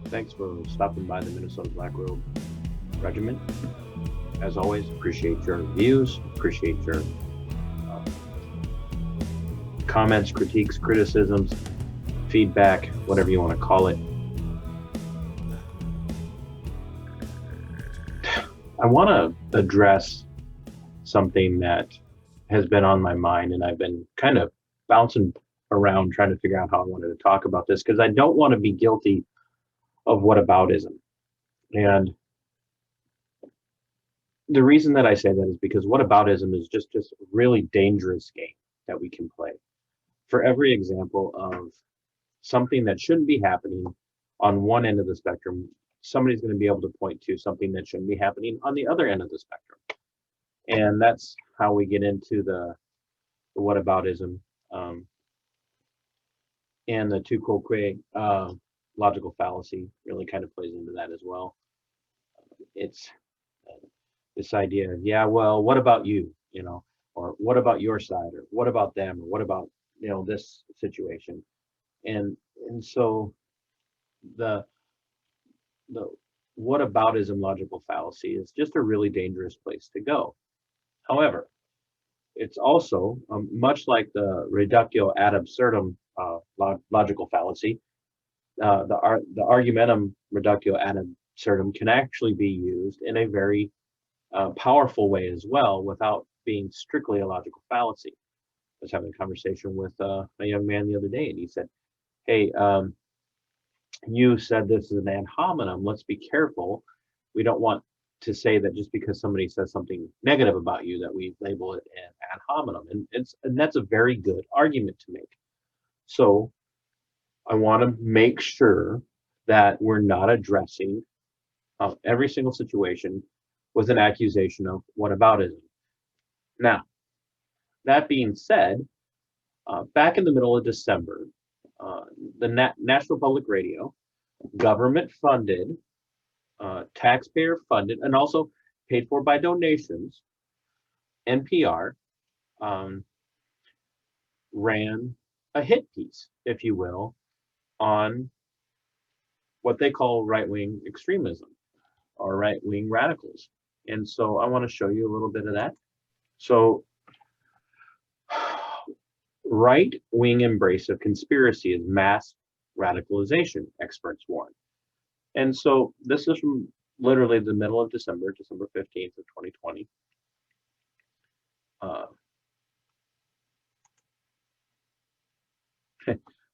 Thanks for stopping by the Minnesota Black Robe Regiment. As always, appreciate your views, appreciate your uh, comments, critiques, criticisms, feedback, whatever you want to call it. I want to address something that has been on my mind, and I've been kind of bouncing around trying to figure out how I wanted to talk about this because I don't want to be guilty of whataboutism. And the reason that I say that is because whataboutism is just a really dangerous game that we can play. For every example of something that shouldn't be happening on one end of the spectrum, somebody's going to be able to point to something that shouldn't be happening on the other end of the spectrum. And that's how we get into the whataboutism and the tu quoque logical fallacy really kind of plays into that as well. It's this idea of, yeah, well, what about you, or what about your side, or what about them, or what about, this situation. And so the the whataboutism logical fallacy is just a really dangerous place to go. However, it's also much like the reductio ad absurdum logical fallacy. The argumentum reductio ad absurdum can actually be used in a very powerful way as well without being strictly a logical fallacy. I was having a conversation with a young man the other day, and he said, "Hey, you said this is an ad hominem. Let's be careful. We don't want to say that just because somebody says something negative about you that we label it an ad hominem." And that's a very good argument to make. So I want to make sure that we're not addressing every single situation with an accusation of whataboutism. Now, that being said, back in the middle of December, uh, the National Public Radio, government funded, taxpayer funded, and also paid for by donations, NPR um, ran a hit piece, if you will, on what they call right wing extremism or right wing radicals. And so I want to show you a little bit of that. So, right wing embrace of conspiracy is mass radicalization, experts warn. And so this is from literally the middle of December, December 15th of 2020. Uh,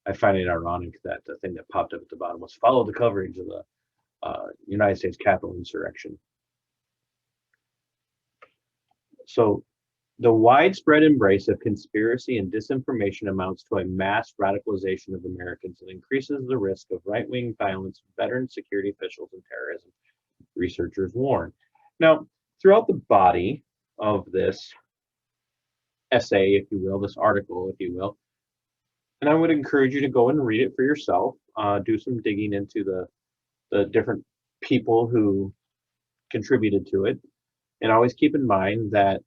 I find it ironic that the thing that popped up at the bottom was follow the coverage of the United States Capitol insurrection. So the widespread embrace of conspiracy and disinformation amounts to a mass radicalization of Americans and increases the risk of right-wing violence, veteran security officials, and terrorism, researchers warn. Now, throughout the body of this essay, if you will, this article, if you will, and I would encourage you to go and read it for yourself, do some digging into the different people who contributed to it, and always keep in mind that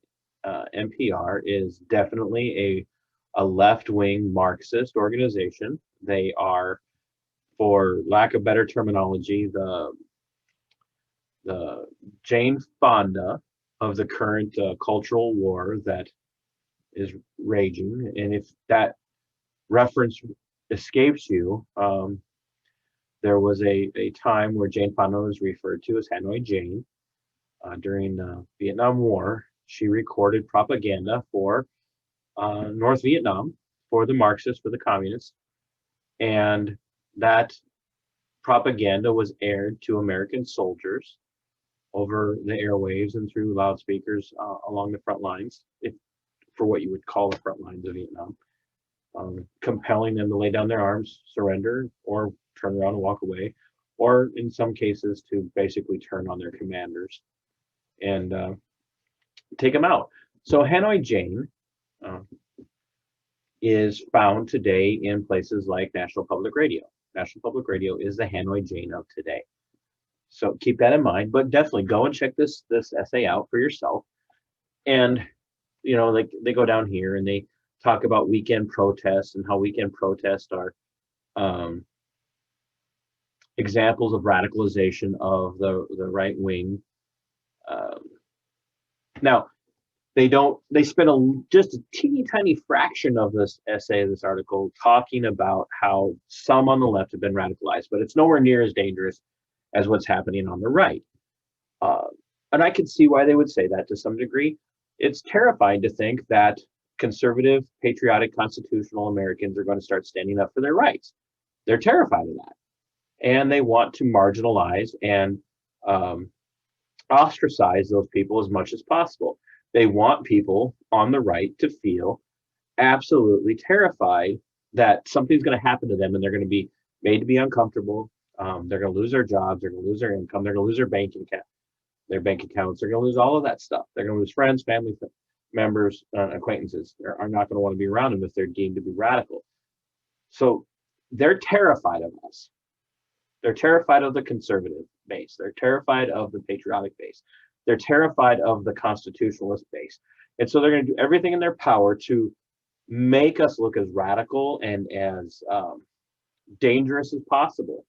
NPR is definitely a left-wing Marxist organization. They are, for lack of better terminology, the Jane Fonda of the current cultural war that is raging. And if that reference escapes you, there was a time where Jane Fonda was referred to as Hanoi Jane during the Vietnam War. She recorded propaganda for North Vietnam, for the Marxists, for the communists, and that propaganda was aired to American soldiers over the airwaves and through loudspeakers along the front lines, if, for what you would call the front lines of Vietnam, compelling them to lay down their arms, surrender, or turn around and walk away, or in some cases to basically turn on their commanders and take them out. So Hanoi Jane uh, is found today in places like National Public Radio. National Public Radio is the Hanoi Jane of today. So keep that in mind, but definitely go and check this essay out for yourself. And like they go down here and they talk about weekend protests and how weekend protests are examples of radicalization of the right wing. Um, Now, they spend just a teeny tiny fraction of this essay, this article, talking about how some on the left have been radicalized, but it's nowhere near as dangerous as what's happening on the right. Uh, and I can see why they would say that to some degree. It's terrifying to think that conservative, patriotic, constitutional Americans are going to start standing up for their rights. They're terrified of that. And they want to marginalize and um, ostracize those people as much as possible. They want people on the right to feel absolutely terrified that something's going to happen to them and they're going to be made to be uncomfortable. They're going to lose their jobs. They're going to lose their income. They're going to lose their bank accounts. They're going to lose all of that stuff. They're going to lose friends, family members, acquaintances. Are not going to want to be around them if they're deemed to be radical. So they're terrified of us. They're terrified of the conservative base. They're terrified of the patriotic base. They're terrified of the constitutionalist base. And so they're going to do everything in their power to make us look as radical and as dangerous as possible.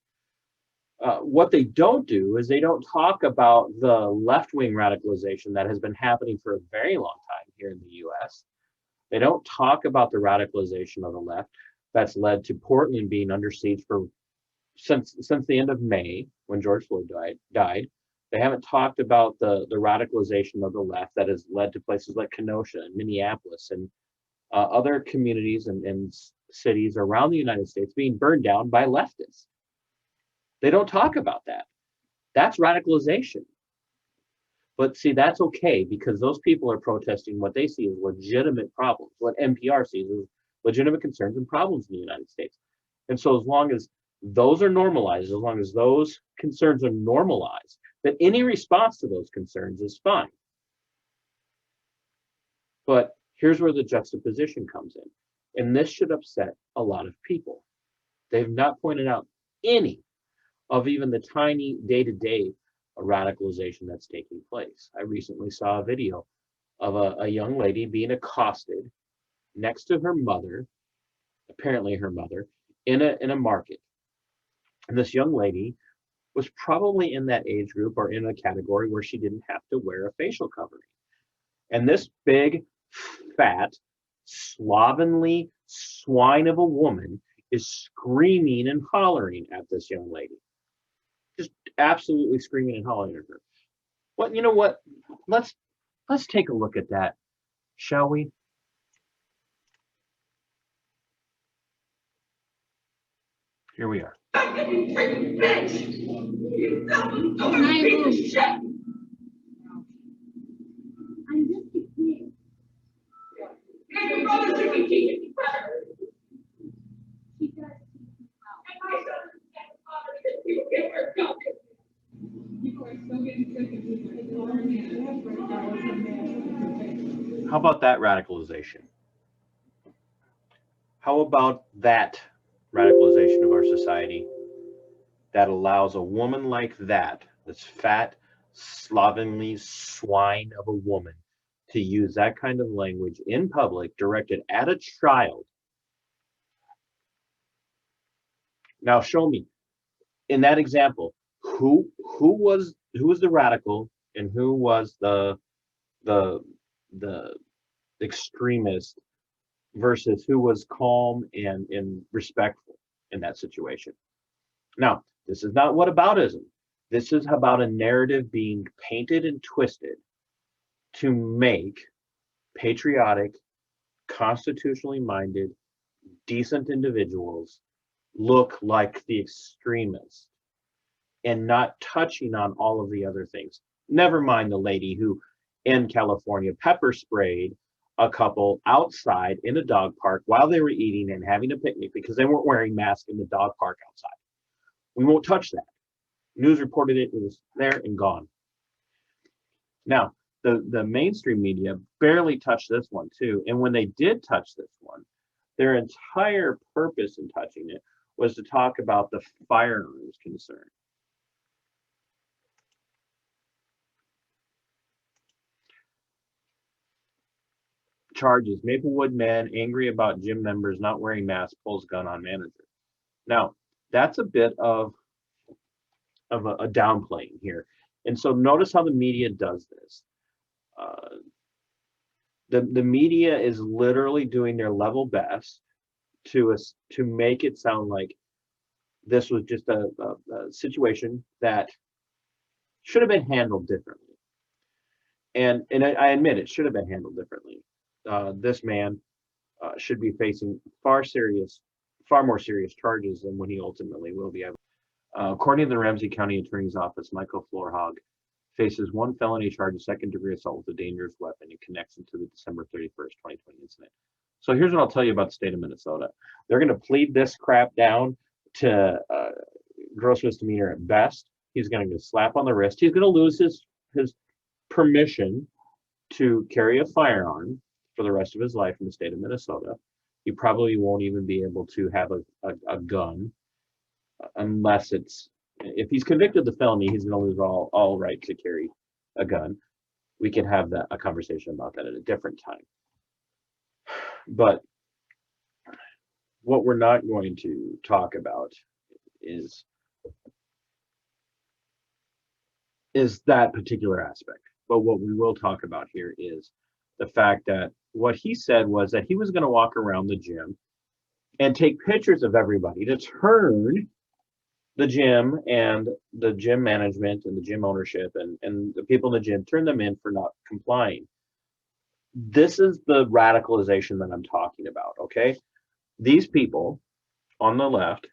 What they don't do is they don't talk about the left-wing radicalization that has been happening for a very long time here in the US. They don't talk about the radicalization of the left that's led to Portland being under siege for since the end of May, when George Floyd died. They haven't talked about the radicalization of the left that has led to places like Kenosha and Minneapolis and other communities and cities around the United States being burned down by leftists. They don't talk about that. That's radicalization. But see, that's okay because those people are protesting what they see as legitimate problems, what NPR sees as legitimate concerns and problems in the United States. And so as long as those are normalized, as long as those concerns are normalized, that any response to those concerns is fine. But here's where the juxtaposition comes in. And this should upset a lot of people. They've not pointed out any of even the tiny day-to-day radicalization that's taking place. I recently saw a video of a young lady being accosted next to her mother, apparently her mother, in a market. And this young lady was probably in that age group or in a category where she didn't have to wear a facial covering. And this big, fat, slovenly swine of a woman is screaming and hollering at this young lady. Just absolutely screaming and hollering at her. Well, you know what? Let's take a look at that, shall we? Here we are. How about that radicalization? How about that radicalization of our society that allows a woman like that, this fat, slovenly swine of a woman, to use that kind of language in public directed at a child? Now show me, in that example, who was the radical and who was the extremist versus who was calm and respectful in that situation. Now, this is not whataboutism. This is about a narrative being painted and twisted to make patriotic, constitutionally minded, decent individuals look like the extremists and not touching on all of the other things. Never mind the lady who in California pepper sprayed a couple outside in a dog park while they were eating and having a picnic because they weren't wearing masks in the dog park outside. We won't touch that. News reported it was there and gone. Now, the mainstream media barely touched this one too. And when they did touch this one, their entire purpose in touching it was to talk about the firearms concern. Charges: Maplewood man angry about gym members not wearing masks pulls gun on manager. Now, that's a bit of a downplaying here. And so notice how the media does this. The media is literally doing their level best to make it sound like this was just a situation that should have been handled differently. And I admit it should have been handled differently. This man should be facing far more serious charges than when he ultimately will be. According to the Ramsey County Attorney's Office, Michael Florhog faces one felony charge of second-degree assault with a dangerous weapon in connection to the December 31st, 2020 incident. So here's what I'll tell you about the state of Minnesota. They're going to plead this crap down to gross misdemeanor at best. He's going to get a slap on the wrist. He's going to lose his permission to carry a firearm for the rest of his life in the state of Minnesota. He probably won't even be able to have a gun unless if he's convicted of the felony, he's going to lose all right to carry a gun. We can have a conversation about that at a different time. But what we're not going to talk about is that particular aspect. But what we will talk about here is the fact that what he said was that he was going to walk around the gym and take pictures of everybody to turn the gym and the gym management and the gym ownership and the people in the gym, turn them in for not complying. This is the radicalization that I'm talking about, okay? These people on the left,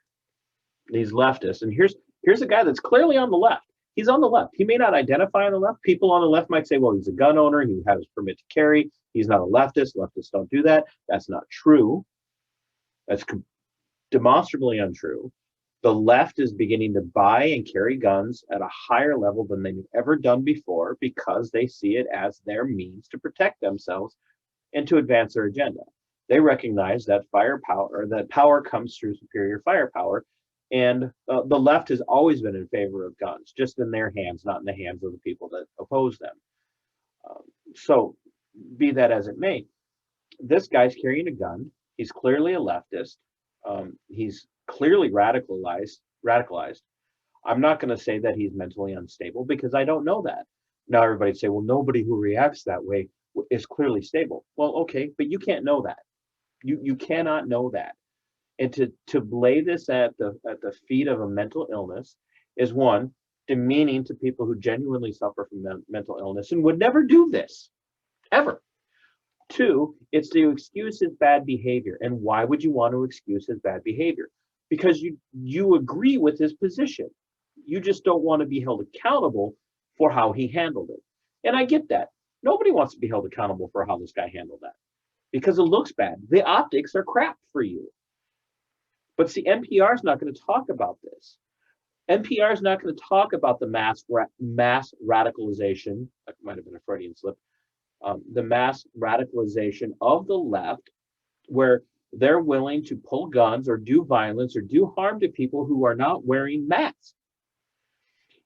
these leftists, and here's a guy that's clearly on the left. He's on the left. He may not identify on the left. People on the left might say, well, he's a gun owner. He has his permit to carry. He's not a leftist. Leftists don't do that. That's not true. That's demonstrably untrue. The left is beginning to buy and carry guns at a higher level than they've ever done before because they see it as their means to protect themselves and to advance their agenda. They recognize that power comes through superior firepower, and the left has always been in favor of guns, just in their hands, not in the hands of the people that oppose them. So, be that as it may, this guy's carrying a gun. He's clearly a leftist. He's clearly radicalized. I'm not going to say that he's mentally unstable because I don't know that. Now everybody'd say, well, nobody who reacts that way is clearly stable. Well, okay, but you can't know that. You cannot know that. And to lay this at the feet of a mental illness is, one, demeaning to people who genuinely suffer from mental illness and would never do this, ever. Two, it's to excuse his bad behavior. And why would you want to excuse his bad behavior? Because you agree with his position. You just don't want to be held accountable for how he handled it. And I get that. Nobody wants to be held accountable for how this guy handled that because it looks bad. The optics are crap for you. But see, NPR is not going to talk about this. NPR is not going to talk about the mass radicalization. That might have been a Freudian slip. The mass radicalization of the left, where they're willing to pull guns or do violence or do harm to people who are not wearing masks.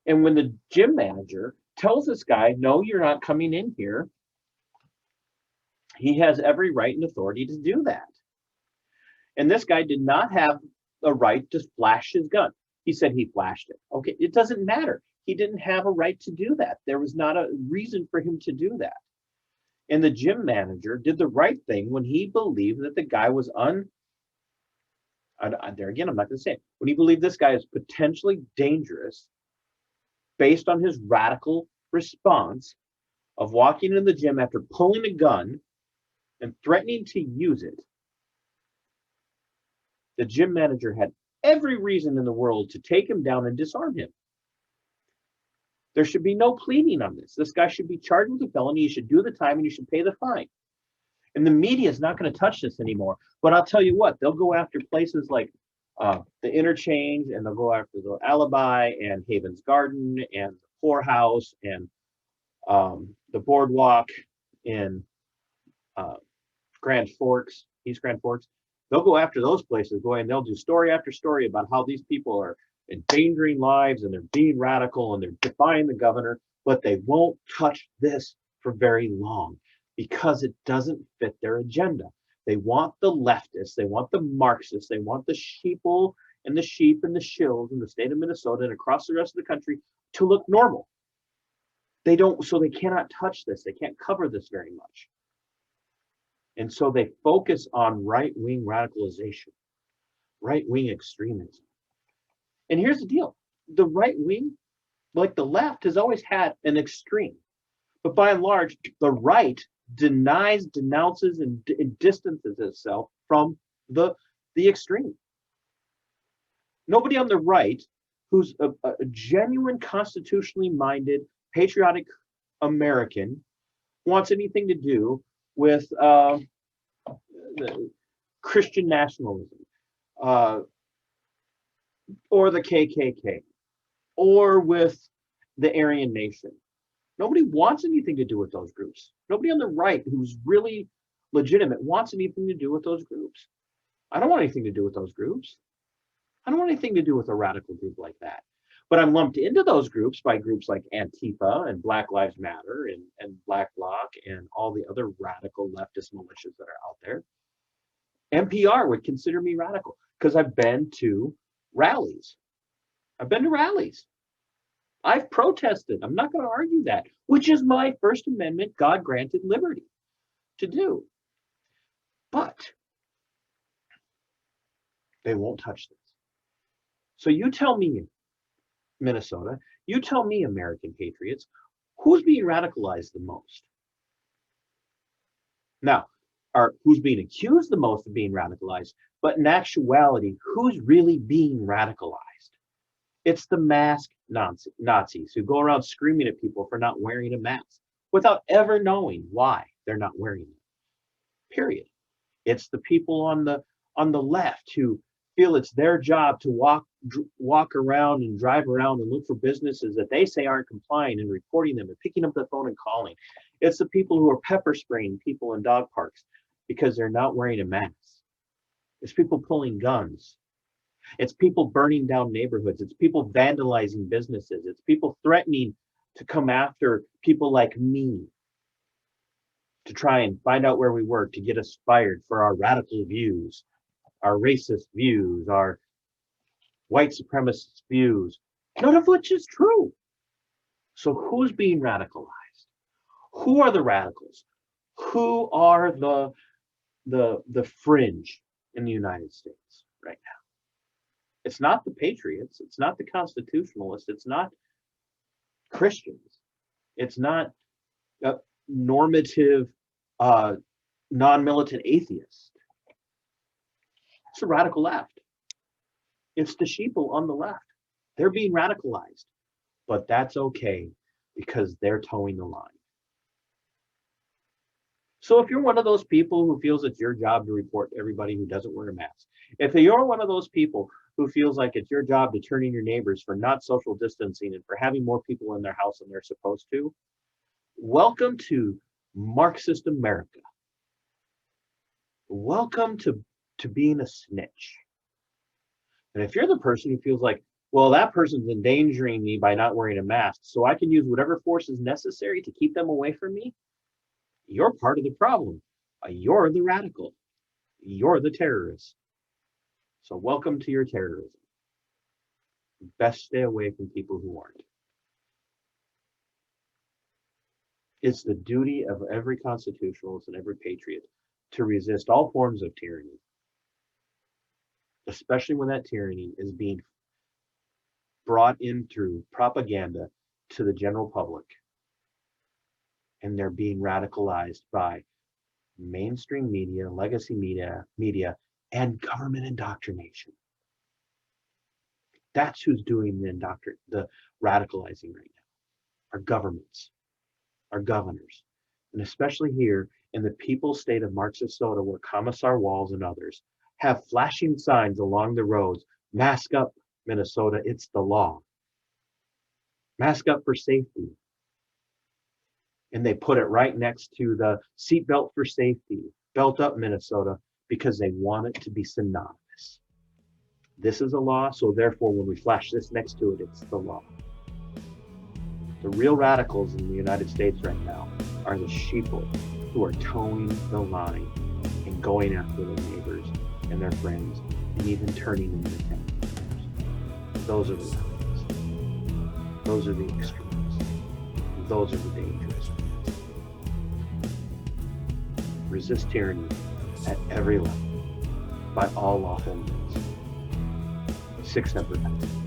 And when the gym manager tells this guy, no, you're not coming in here, he has every right and authority to do that. And this guy did not have a right to flash his gun. He said he flashed it. Okay, it doesn't matter. He didn't have a right to do that. There was not a reason for him to do that. And the gym manager did the right thing when he believed that the guy was there again, I'm not going to say it. When he believed this guy is potentially dangerous based on his radical response of walking in the gym after pulling a gun and threatening to use it, the gym manager had every reason in the world to take him down and disarm him. There should be no pleading on this. This guy should be charged with a felony. He should do the time and he should pay the fine. And the media is not going to touch this anymore. But I'll tell you what, they'll go after places like the Interchange, and they'll go after the Alibi and Haven's Garden and the Poorhouse and the Boardwalk in Grand Forks, East Grand Forks. They'll go after those places, and they'll do story after story about how these people are endangering lives and they're being radical and they're defying the governor, but they won't touch this for very long because it doesn't fit their agenda. They want the leftists, they want the Marxists, they want the sheeple and the sheep and the shills in the state of Minnesota and across the rest of the country to look normal. They don't, so they cannot touch this. They can't cover this very much. And so they focus on right-wing radicalization, right-wing extremism. And here's the deal. The right wing, like the left, has always had an extreme. But by and large, the right denies, denounces, and distances itself from the extreme. Nobody on the right who's a genuine, constitutionally minded, patriotic American wants anything to do with Christian nationalism, or the KKK, or with the Aryan Nation. Nobody wants anything to do with those groups. Nobody on the right who's really legitimate wants anything to do with those groups. I don't want anything to do with those groups. I don't want anything to do with a radical group like that. But I'm lumped into those groups by groups like Antifa and Black Lives Matter and Black Bloc and all the other radical leftist militias that are out there. NPR would consider me radical because I've been to rallies. I've been to rallies. I've protested. I'm not going to argue that, which is my First Amendment God-granted liberty to do. But they won't touch this. So you tell me, Minnesota, you tell me, American patriots, who's being radicalized the most? Now, who's being accused the most of being radicalized, but in actuality, who's really being radicalized? It's the masked Nazis who go around screaming at people for not wearing a mask without ever knowing why they're not wearing it. Period. It's the people on the left who feel it's their job to walk around and drive around and look for businesses that they say aren't complying and reporting them and picking up the phone and calling. It's the people who are pepper spraying people in dog parks because they're not wearing a mask. It's people pulling guns. It's people burning down neighborhoods. It's people vandalizing businesses. It's people threatening to come after people like me to try and find out where we work, to get us fired for our radical views, our racist views, our white supremacist views, none of which is true. So who's being radicalized? Who are the radicals? Who are the fringe in the United States right now? It's not the patriots. It's not the constitutionalists. It's not Christians. It's not normative, non-militant atheists. It's the radical left. It's the sheeple on the left. They're being radicalized, but that's okay because they're towing the line. So if you're one of those people who feels it's your job to report everybody who doesn't wear a mask, if you're one of those people who feels like it's your job to turn in your neighbors for not social distancing and for having more people in their house than they're supposed to, welcome to Marxist America. Welcome to being a snitch. And if you're the person who feels like, well, that person's endangering me by not wearing a mask, so I can use whatever force is necessary to keep them away from me, you're part of the problem. You're the radical. You're the terrorist. So welcome to your terrorism. Best stay away from people who aren't. It's the duty of every constitutionalist and every patriot to resist all forms of tyranny, especially when that tyranny is being brought in through propaganda to the general public, and they're being radicalized by mainstream media, legacy media, and government indoctrination. That's who's doing the radicalizing right now. Our governments, our governors, and especially here in the people's state of Minnesota, where Commissar Walz and others have flashing signs along the roads, mask up, Minnesota, it's the law. Mask up for safety. And they put it right next to the seatbelt for safety, belt up, Minnesota, because they want it to be synonymous. This is a law, so therefore when we flash this next to it, it's the law. The real radicals in the United States right now are the sheeple who are towing the line and going after their neighbors and their friends and even turning them into Those are the rebels. Those are the extremists. Those are the dangerous ones. Resist tyranny at every level by all lawful means. 6 Number 9.